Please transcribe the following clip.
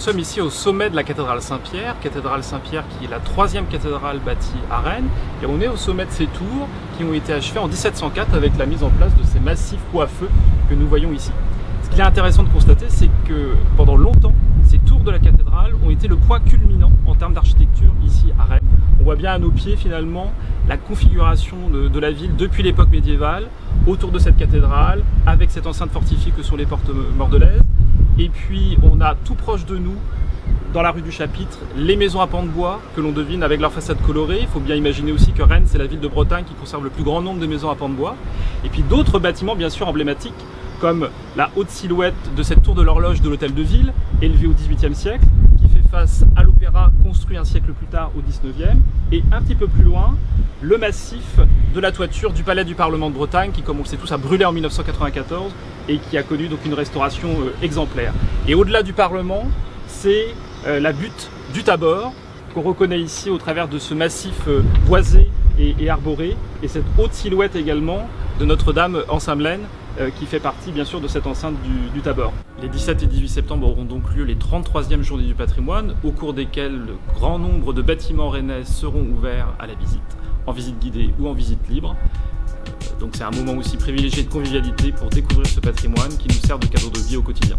sommes ici au sommet de la cathédrale Saint-Pierre qui est la troisième cathédrale bâtie à Rennes, et on est au sommet de ces tours qui ont été achevées en 1704 avec la mise en place de ces massifs coiffeux que nous voyons ici. Ce qu'il est intéressant de constater, c'est que pendant longtemps, ces tours de la cathédrale ont été le point culminant en termes d'architecture ici à Rennes. On voit bien à nos pieds finalement la configuration de la ville depuis l'époque médiévale, autour de cette cathédrale, avec cette enceinte fortifiée que sont les portes mordelaises. Et puis on a tout proche de nous, dans la rue du Chapitre, les maisons à pans de bois que l'on devine avec leurs façades colorées. Il faut bien imaginer aussi que Rennes, c'est la ville de Bretagne qui conserve le plus grand nombre de maisons à pans de bois. Et puis d'autres bâtiments bien sûr emblématiques, comme la haute silhouette de cette tour de l'horloge de l'hôtel de ville, élevée au XVIIIe siècle, qui fait face à l'opéra construit un siècle plus tard au XIXe, et un petit peu plus loin, le massif de la toiture du palais du Parlement de Bretagne, qui, comme on le sait tous, a brûlé en 1994 et qui a connu donc une restauration exemplaire. Et au-delà du Parlement, c'est la butte du Tabor, qu'on reconnaît ici au travers de ce massif boisé et arboré, et cette haute silhouette également de Notre-Dame en Saint-Melaine, qui fait partie bien sûr de cette enceinte du Tabor. Les 17 et 18 septembre auront donc lieu les 33e Journées du patrimoine, au cours desquelles le grand nombre de bâtiments rennais seront ouverts à la visite, en visite guidée ou en visite libre. Donc c'est un moment aussi privilégié de convivialité pour découvrir ce patrimoine qui nous sert de cadeau de vie au quotidien.